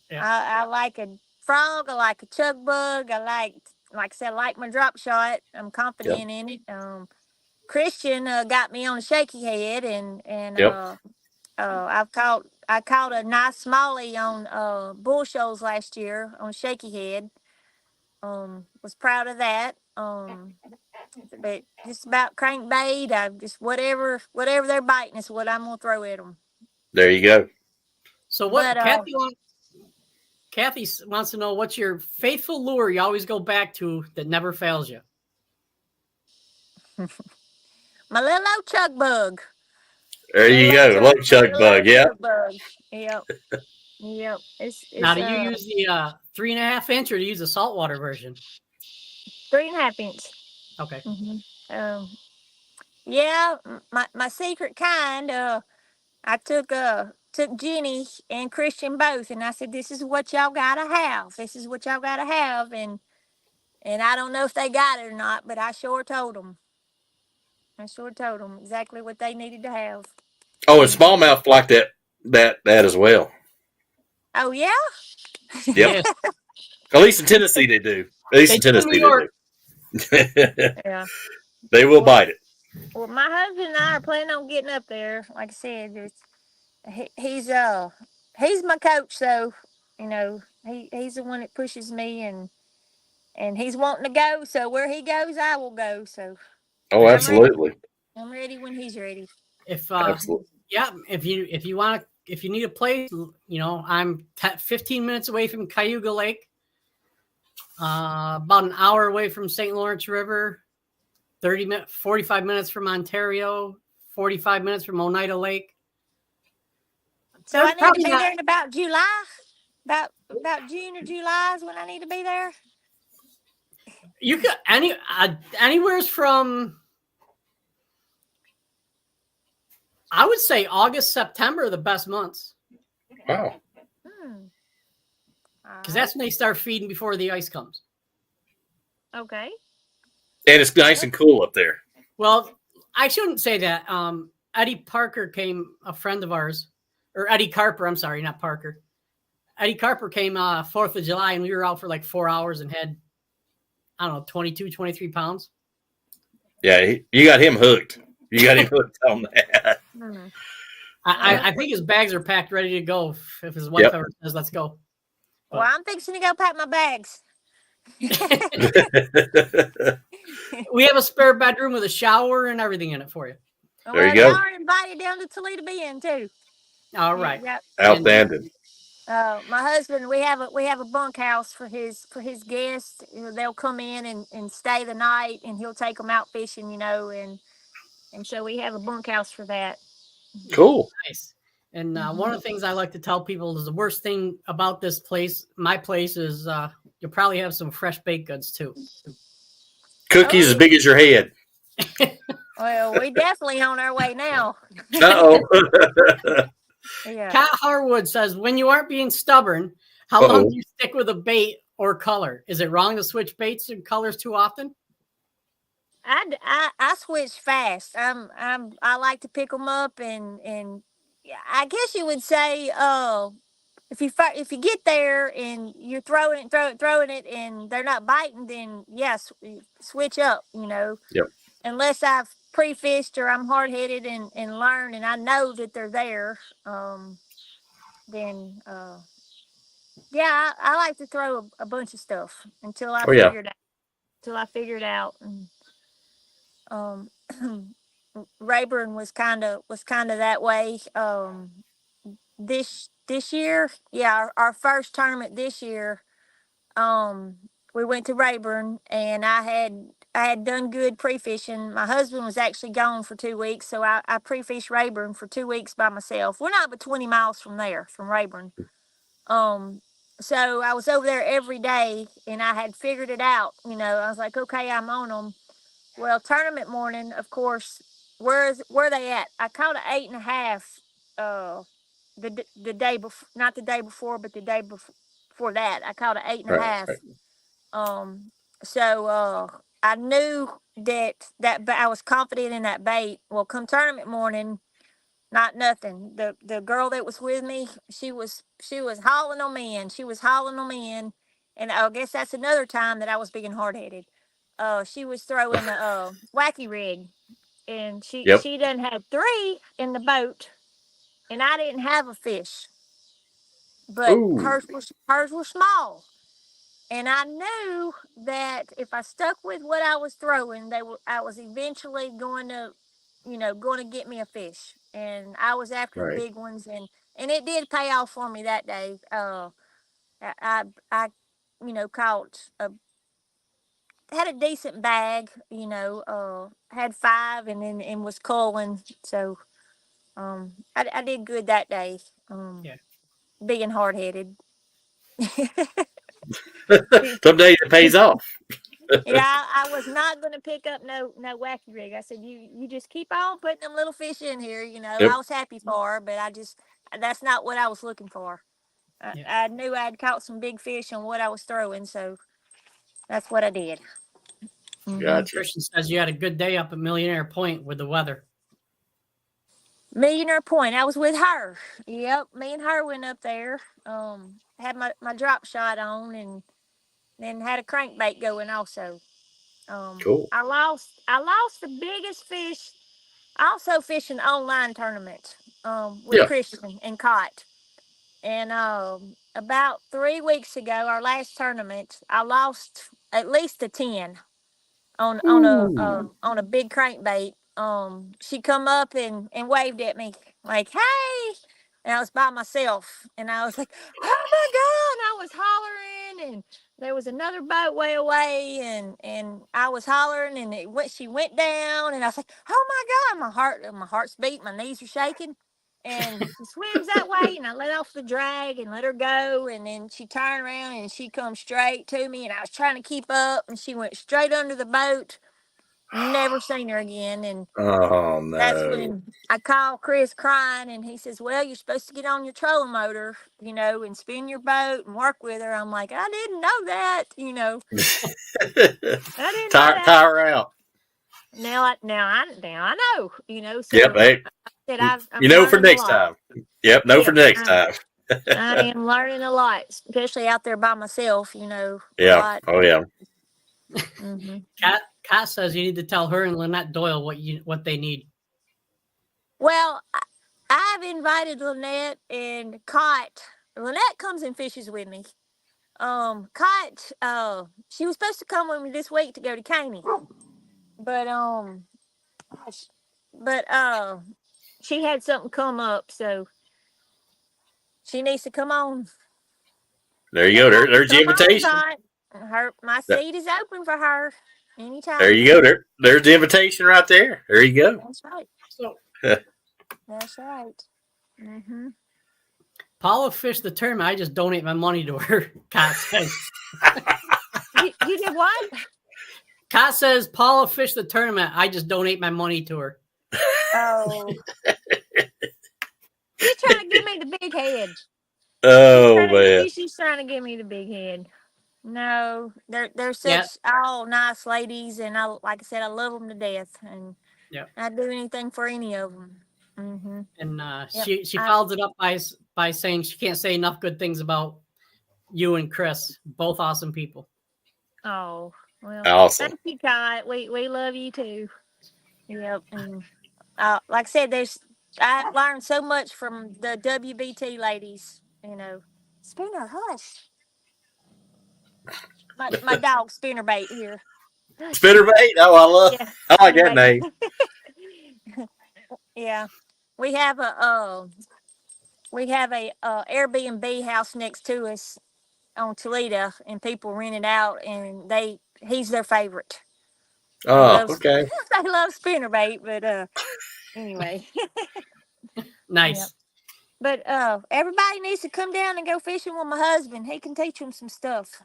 Yeah.
I like a frog. I like a chug bug. Like I said, I like my drop shot. I'm
Yep.
confident in it. Christian got me on a shaky head, and
Yep.
I caught a nice smallie on bull shoals last year on shaky head. Was proud of that. But just about crankbait, I just whatever they're biting is what I'm gonna throw at them.
There you go.
So
But
what Kathy wants to know what's your faithful lure you always go back to that never fails you.
my little old chug bug.
There you go. Like chug
Little
bug.
old
Yeah.
chug bug. Yep. Yep.
Now,
It's
do you use the 3.5 inch or do you use the saltwater version?
3.5 inch.
Okay.
Um. Yeah. My secret kind. I took Jenny and Christian both, and I said, "This is what y'all gotta have. This is what y'all gotta have." And I don't know if they got it or not, but I sure told them. I sure told them exactly what they needed to have.
Oh, and smallmouth like that as well.
Oh yeah.
Yep.
Yes.
At least in Tennessee they do. At least
They
in
do in New
Tennessee they
York.
do.
Yeah.
They will bite it.
Well, my husband and I are planning on getting up there. Like I said, he's my coach, so he's the one that pushes me, and he's wanting to go. So where he goes, I will go. So
Oh,
I'm ready.
absolutely.
I'm ready when he's ready.
If
Absolutely.
yeah, if you need a place, I'm 15 minutes away from Cayuga Lake, about an hour away from St. Lawrence River, 45 minutes from Ontario, 45 minutes from Oneida Lake.
So I need to be there in about July, about June or July is when I need to be there.
You could anywhere's from, I would say August, September are the best months.
Wow.
Because that's when they start feeding before the ice comes.
Okay.
And it's nice and cool up there.
Well, I shouldn't say that. Eddie Parker came, a friend of ours, or Eddie Carper. I'm sorry, not Parker. Eddie Carper came 4th of July, and we were out for like 4 hours and had, I don't know, 22, 23 pounds.
Yeah, you got him hooked. You got him hooked on that.
I think his bags are packed, ready to go. If his wife ever says, "Let's go."
Well, I'm fixing to go pack my bags.
We have a spare bedroom with a shower and everything in it for you.
There you go.
Y'all are invited down to Toledo Bend too.
All right.
Yep.
Outstanding.
My husband, we have a bunkhouse for his guests. They'll come in and stay the night, and he'll take them out fishing, and so we have a bunkhouse for that.
Cool.
Nice. And one of the things I like to tell people is the worst thing about this place, my place, is you'll probably have some fresh baked goods too.
Cookies as big as your head.
Well, we definitely on our way now.
Uh-oh.
Yeah.
Cat Harwood says, when you aren't being stubborn, how long do you stick with a bait or color? Is it wrong to switch baits and colors too often?
I switch fast. I like to pick them up and yeah, I guess you would say, if you get there and you're throwing it, and they're not biting, then yes, switch up.
Yep.
Unless I've pre-fished or I'm hard-headed and learn, and I know that they're there, then yeah, I like to throw a bunch of stuff until I
Oh yeah.
figure it out. Till I figure it out, and um, Rayburn was kind of that way. This year, yeah, our first tournament this year, um, we went to Rayburn, and I had done good pre fishing. My husband was actually gone for 2 weeks, so I pre fished Rayburn for 2 weeks by myself. We're not but 20 miles from there, from Rayburn. Um, so I was over there every day, and I had figured it out. I was like, okay, I'm on them. Well, tournament morning, of course, where they at? I caught an 8.5. The day before, not the day before, but the day before that, I caught an eight and a
Right.
half.
Right.
Um, so I knew that I was confident in that bait. Well, come tournament morning, not nothing. The girl that was with me, she was hauling them in. She was hauling them in, and I guess that's another time that I was being hard headed. She was throwing a wacky rig, and she
Yep.
she done had three in the boat, and I didn't have a fish, but
Ooh.
hers were small. And I knew that if I stuck with what I was throwing, I was eventually going to get me a fish. And I was after the
Right.
big ones, and it did pay off for me that day. I caught had a decent bag. Had five, and was culling. So I did good that day.
Yeah.
Being hard headed.
Some days it pays off.
Yeah, I was not going to pick up no wacky rig. I said, you just keep on putting them little fish in here.
Yep.
I was happy for her, but that's not what I was looking for.
Yeah.
I knew I'd caught some big fish on what I was throwing, so that's what I did.
Gotcha.
Christian says you had a good day up at Millionaire Point with the weather.
Millionaire Point. I was with her. Yep, me and her went up there. Had my drop shot on, and then had a crankbait going also.
Cool.
I lost the biggest fish. I also fish an online tournament with
Yeah.
Christian and caught. And about 3 weeks ago, our last tournament, I lost at least a 10
Ooh.
on a big crankbait. She come up and waved at me like, "Hey!" And I was by myself, and I was like, "Oh my god!" And I was hollering, and there was another boat way away, and I was hollering, and she went down, and I was like, "Oh my god!" My heart's beat, my knees are shaking. And she swims that way, and I let off the drag and let her go. And then she turned around and she come straight to me, and I was trying to keep up, and she went straight under the boat. Never seen her again. And
Oh
that's
no.
when I called Chris crying, and he says, "Well, you're supposed to get on your trolling motor, and spin your boat and work with her." I'm like, "I didn't know that. I didn't know that."
Tire out.
Now I know.
Yep.
So
Hey,
I said I'm
you know for
learning a
next
lot.
time. Yep. No for
Yes,
next time.
I am learning a lot, especially out there by myself. A
Yeah.
lot.
Oh yeah.
hmm
Kat says you need to tell her and Lynette Doyle what they need.
Well, I've invited Lynette and Cot. Lynette comes and fishes with me. Cot, she was supposed to come with me this week to go to Caney, but gosh, but she had something come up, so she needs to come on.
There you
They
go.
want
There's the
come on,
invitation.
Cot. My seat is open for her
There
anytime.
you go. There's the invitation right there. There you go.
That's right.
So
That's right. Mm-hmm.
Paula fished the tournament. I just donate my money to her. Kat says.
You did what?
Kat says Paula fished the tournament. I just donate my money to her.
Oh, she's trying to give me the big head.
Oh man.
She's trying to give me the big head. No, they're
Yeah.
such all nice ladies, and like I said, I love them to death, and
Yeah.
I'd do anything for any of them. Mm-hmm.
And
Yep.
she followed it up by saying she can't say enough good things about you and Chris, both awesome people.
Oh, well,
Awesome.
thank you, Kai. We love you too. Yep. And like I said, I learned so much from the WBT ladies. Spooner, hush. My dog Spooner bait here. Hush.
Spinnerbait. Oh,
Yeah,
I like
Spooner
that
bait.
name.
Yeah, we have a Airbnb house next to us on Toledo, and people rent it out, and he's their favorite. They
Oh,
love
okay.
they love spinnerbait, but anyway. Yep.
Nice.
But everybody needs to come down and go fishing with my husband. He can teach them some stuff.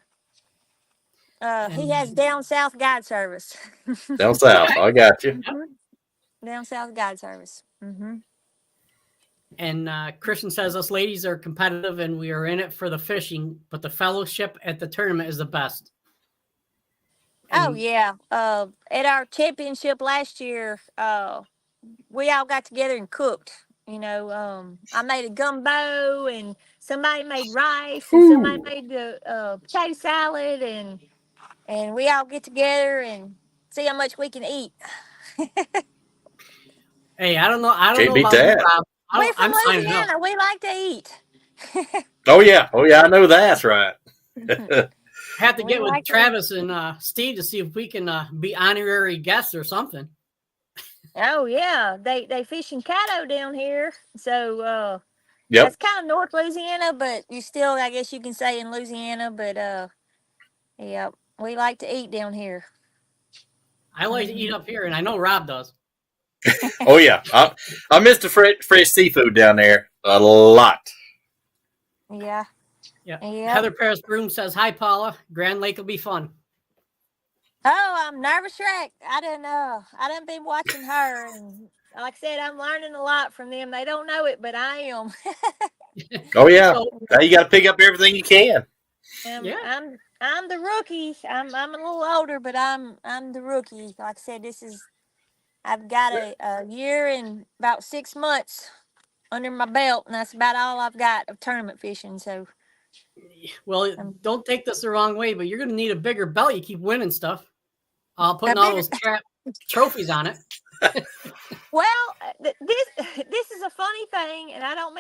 He has down south guide service.
Down south. I got you.
Mhm. Down south guide service. Mm-hmm.
And Christian says us ladies are competitive and we are in it for the fishing, but the fellowship at the tournament is the best.
Oh yeah. At our championship last year, we all got together and cooked. I made a gumbo, and somebody made rice, and somebody
Whew.
made the potato salad, and we all get together and see how much we can eat.
Hey, I don't know. I don't
Can't
know
beat
about you,
that.
Rob.
We're from
I'm signing up.
Louisiana. We like to eat.
Oh yeah. I know that's right.
Have to
We
get with
like to eat.
Travis and Steve to see if we can be honorary guests or something.
Oh yeah, they fish in Caddo down here, so
Yep.
that's kind of North Louisiana, but you still, I guess you can say, in Louisiana. But yeah, we like to eat down here.
I like to eat up here, and I know Rob does.
Oh yeah. I missed the fresh seafood down there a lot.
Yeah.
Yeah.
Yep.
Heather Paris Broom says, "Hi, Paula. Grand Lake will be fun."
Oh, I'm nervous wreck. I done been watching her, and like I said, I'm learning a lot from them. They don't know it, but I am.
Oh yeah.
So,
Now you got to pick up everything you can.
yeah.
I'm the rookie. I'm a little older, but I'm the rookie. Like I said, I've got a year and about 6 months under my belt, and that's about all I've got of tournament fishing. So,
Well, don't take this the wrong way, but you're going to need a bigger belt. You keep winning stuff. Putting all those trophies on it.
well, this is a funny thing, and I don't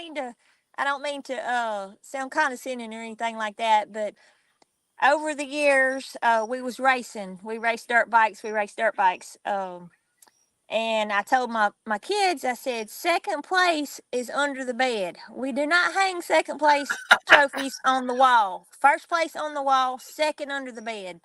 mean to sound condescending or anything like that, but over the years, we was racing. We raced dirt bikes. And I told my kids, I said, second place is under the bed. We do not hang second place trophies on the wall. First place on the wall, second under the bed.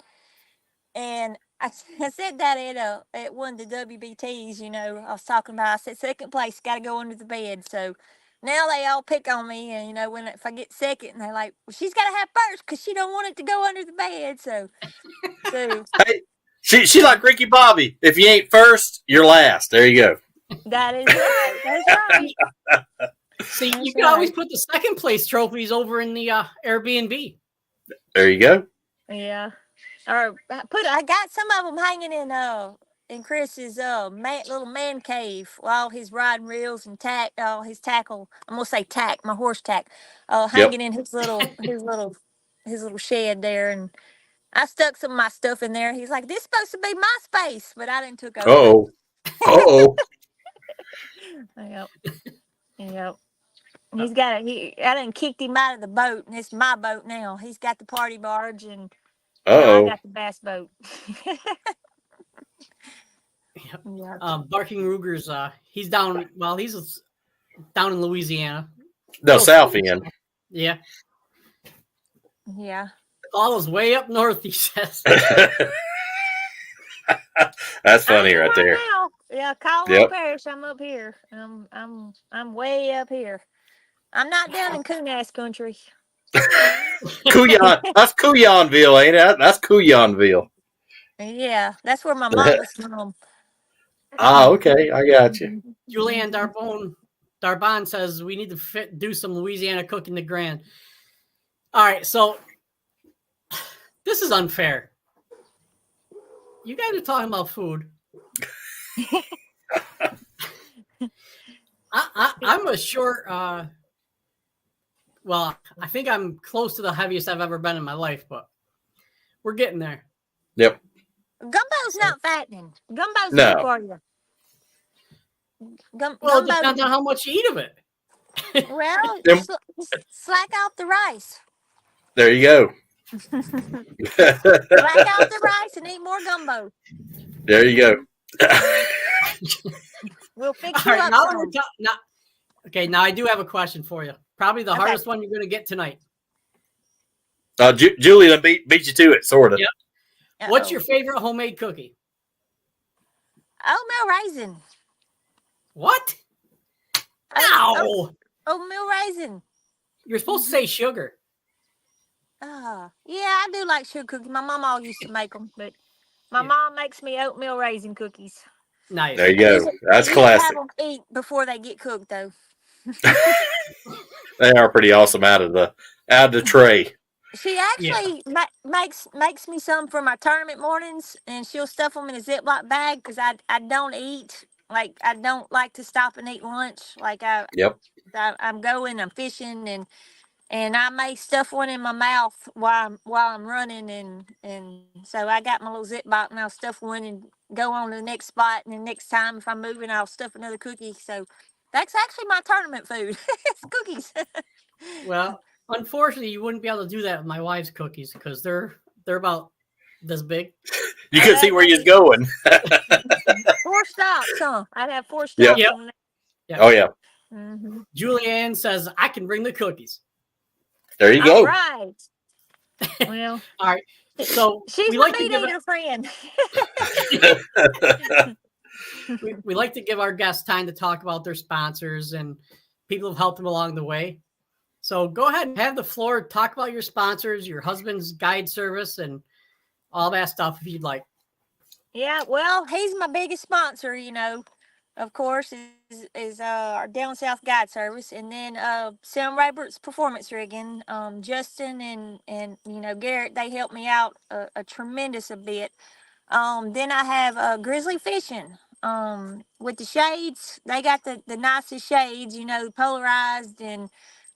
And I said that at one of the WBTs, I was talking about, I said, second place, got to go under the bed. So now they all pick on me. And, if I get second, and they're like, well, she's got to have first because she don't want it to go under the bed. So
Hey, she like Ricky Bobby. If you ain't first, you're last. There you go.
that is right. That's right.
See,
That's
you can always put the second place trophies over in the Airbnb.
There you go.
Yeah. Or I got some of them hanging in Chris's little man cave, all his riding reels and all his tackle. I'm gonna say tack, my horse tack, hanging in his little shed there. And I stuck some of my stuff in there. He's like, "This is supposed to be my space," but I didn't took over.
Oh.
Yep. Yep. He's got I done kicked him out of the boat, and it's my boat now. He's got the party barge, and I got the bass boat.
Yeah. Barking Ruger's he's down. Well, he's down in Louisiana.
No, south end.
Yeah.
Yeah.
Paula's way up north, he says.
That's funny right there.
Now. Yeah, Colorado Parish. I'm up here. I'm way up here. I'm not down in Coonass country.
Couillon. That's Couillonville, ain't it? That's Couillonville.
Yeah, that's where my mama's from.
Ah, okay. I got you.
Julianne Darbon says we need to do some Louisiana cooking to Grand. All right, so this is unfair. You guys are talking about food. I'm a short. Well, I think I'm close to the heaviest I've ever been in my life, but we're getting there.
Yep.
Gumbo's not fattening. Gumbo's
No.
good for you.
Well, it
Gumbo.
depends on how much you eat of it.
Well,
Them-
slack off the rice.
There you go.
Slack off the rice and eat more gumbo.
There you go.
We'll fix
All
you
right,
up
now,
some.
okay, now I do have a question for you. Probably the hardest one you're going to get tonight.
Julie done beat you to it, sort of.
Yep. What's your favorite homemade cookie?
Oatmeal raisin.
What? No.
Oatmeal raisin.
You're supposed to say sugar.
Yeah, I do like sugar cookies. My mom always used to make them, but my mom makes me oatmeal raisin cookies.
Nice.
There you go. That's classic.
Have them eat before they get cooked, though.
They are pretty awesome out of the tray.
She actually makes me some for my tournament mornings, and she'll stuff them in a Ziploc bag because I don't eat. Like, I don't like to stop and eat lunch. Like, I'm going, I'm fishing, and I may stuff one in my mouth while I'm running, and so I got my little Ziploc, and I'll stuff one and go on to the next spot, and then next time if I'm moving, I'll stuff another cookie. So that's actually my tournament food. It's cookies.
Well, unfortunately, you wouldn't be able to do that with my wife's cookies because they're about this big.
You can see where you're going.
4 stops, huh? I'd have 4 stops.
Yep.
Yep.
Oh yeah.
Mm-hmm.
Julianne says I can bring the cookies.
There you go.
All right. Well,
all right. So
she's
we
my
like to give
eater friend.
we like to give our guests time to talk about their sponsors and people who've helped them along the way. So go ahead and have the floor. Talk about your sponsors, your husband's guide service, and all that stuff if you'd like.
Yeah, well, he's my biggest sponsor, of course, is our Down South Guide Service. And then Sam Rabert's Performance Rigging, Justin and Garrett, they helped me out a tremendous a bit. Then I have Grizzly Fishing with the shades. They got the nicest shades, polarized and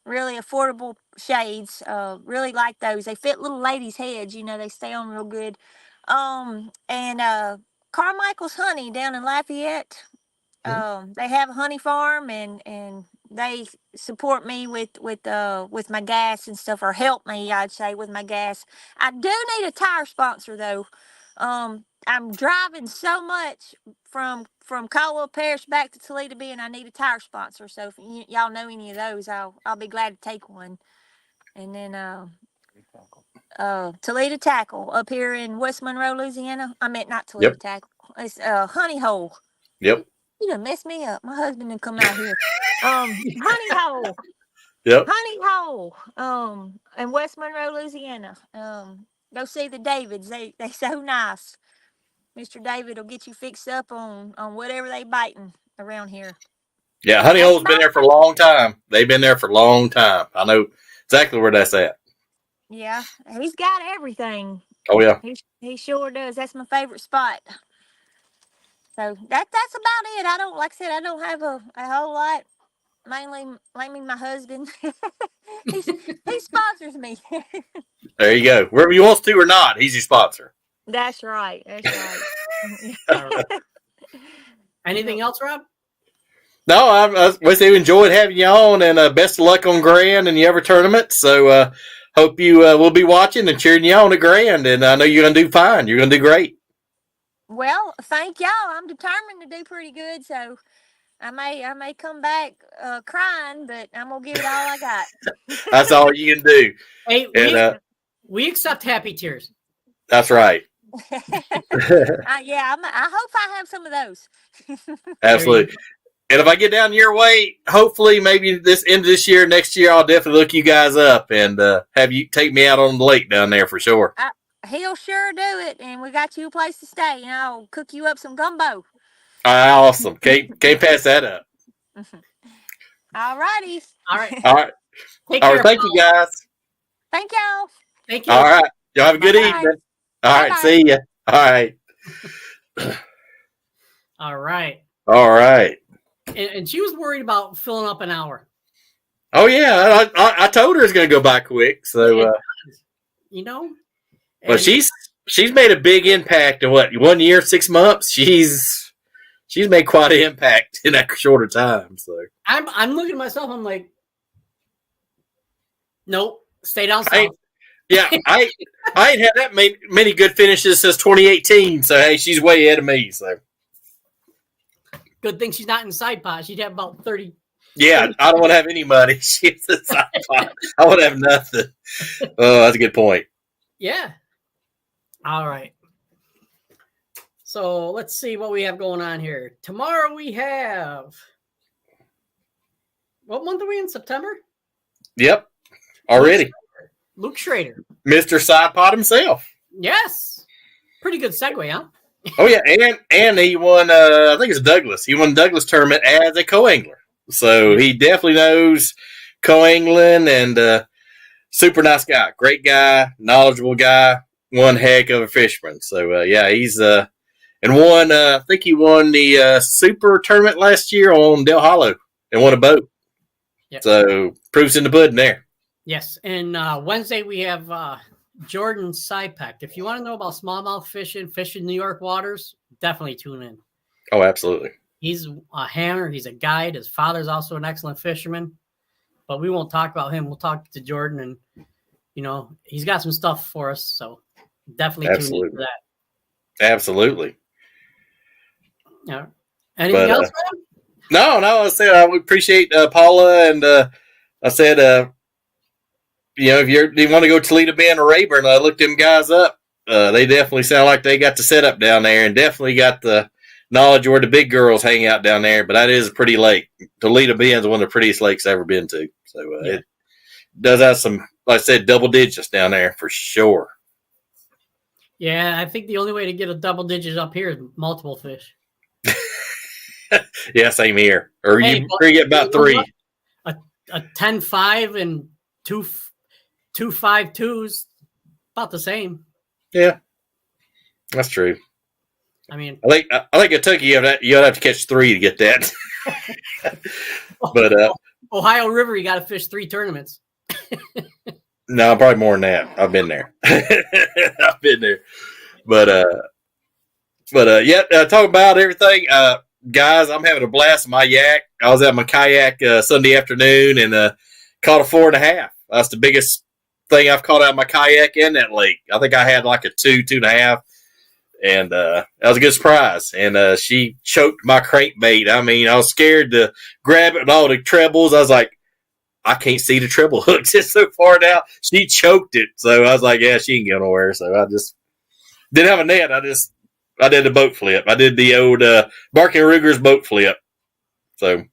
really affordable shades. Really like those. They fit little ladies' heads, they stay on real good. And Carmichael's Honey down in Lafayette. They have a honey farm, and they support me with my gas and stuff, or help me, I'd say, with my gas. I do need a tire sponsor though. I'm driving so much from Caldwell Parish back to Toledo, and I need a tire sponsor. So if y'all know any of those, I'll be glad to take one. And then Toledo Tackle up here in West Monroe, Louisiana. I meant not Toledo Tackle. It's Honey Hole.
Yep.
You done messed me up. My husband didn't come out here. Honey Hole.
Yep.
Honey Hole. In West Monroe, Louisiana. Go see the Davids. They so nice. Mr. David will get you fixed up on whatever they biting around here.
Yeah, Honey Hole's been there for a long time. They've been there for a long time. I know exactly where that's at.
Yeah, he's got everything.
Oh yeah.
He sure does. That's my favorite spot. So that's about it. I don't have a whole lot. Mainly my husband. he sponsors me.
There you go. Wherever he wants to or not, he's your sponsor.
That's right. Right.
Anything else, Rob?
No, I enjoyed having you on, and best of luck on Grand and your other tournaments. So hope you will be watching and cheering you on at Grand, and I know you're going to do fine. You're going to do great.
Well, thank y'all. I'm determined to do pretty good, so I may come back crying, but I'm gonna give it all I got.
That's all you can do.
Hey, we accept happy tears.
That's right.
Yeah, I hope I have some of those.
Absolutely. And if I get down your way, hopefully maybe this end of this year, next year, I'll definitely look you guys up and have you take me out on the lake down there for sure.
He'll sure do it, and we got you a place to stay. I'll cook you up some gumbo.
Awesome. Can't pass that up.
All righty.
All right.
All right.
Take
All
care,
right. Thank you, guys.
Thank y'all.
Thank you.
All right. Y'all have a good evening. All right.
Bye-bye.
See ya. All right.
All right.
All right.
and she was worried about filling up an hour.
Oh yeah, I told her it's going to go by quick. So,
you know,
but she's made a big impact in what 1 year, 6 months. She's made quite an impact in that shorter time. So
I'm looking at myself. I'm like, nope, stay down south.
I ain't had that many good finishes since 2018. So hey, she's way ahead of me. So
good thing she's not in side pot. She'd have about 30.
Yeah, I don't want to have any money. She's in side pot. I want to have nothing. Oh, that's a good point.
Yeah. All right. So let's see what we have going on here. Tomorrow we have. What month are we in? September?
Yep. Already.
Luke Schrader.
Mr. Side Pot himself.
Yes. Pretty good segue, huh?
Oh, yeah. And he won, I think it's Douglas. He won the Douglas tournament as a co-angler. So he definitely knows co-angling and super nice guy. Great guy, knowledgeable guy, one heck of a fisherman. So, yeah, he's and won, I think he won the super tournament last year on Del Hollow and won a boat. Yep. So, proof's in the pudding there.
Yes. And Wednesday we have Jordan Sypek. If you want to know about smallmouth fishing New York waters, definitely tune in.
Oh, absolutely.
He's a hammer. He's a guide. His father's also an excellent fisherman. But we won't talk about him. We'll talk to Jordan, and, you know, he's got some stuff for us. So definitely tune in for that.
Absolutely.
Yeah. Anything else,
man? No. I said I would appreciate Paula, and I said, you know, if you want to go Toledo Bend or Rayburn, I looked them guys up. They definitely sound like they got the setup down there, and definitely got the knowledge where the big girls hang out down there. But that is a pretty lake. Toledo Bend is one of the prettiest lakes I've ever been to. So it does have some, like I said, double digits down there for sure.
Yeah, I think the only way to get a double digit up here is multiple fish.
Yeah, same here. Or you get about 3.
A 10-5 and 2.52s, about the same.
Yeah, that's true.
I mean,
I think it took you have to catch 3 to get that. But
Ohio River, you got to fish 3 tournaments.
No, probably more than that. I've been there. I've been there. But yeah, talk about everything. Guys, I'm having a blast with my yak. I was at my kayak Sunday afternoon and caught a 4.5. That's the biggest thing I've caught out of my kayak in that lake. I think I had like a 2.5. And that was a good surprise. And she choked my crankbait. I mean, I was scared to grab it with all the trebles. I was like, I can't see the treble hooks. It's so far down. She choked it. So I was like, yeah, she ain't going nowhere. So I just didn't have a net. I did the boat flip. I did the old Barking Ruger's boat flip. So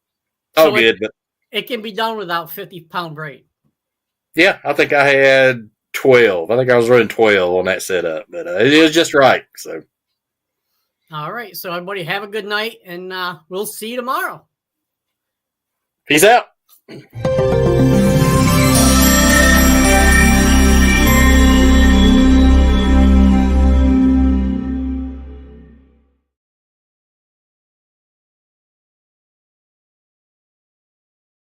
good. But
it can be done without 50-pound braid.
Yeah, I think I had 12. I think I was running 12 on that setup, but it was just right. So,
all right. So everybody have a good night, and we'll see you tomorrow.
Peace out.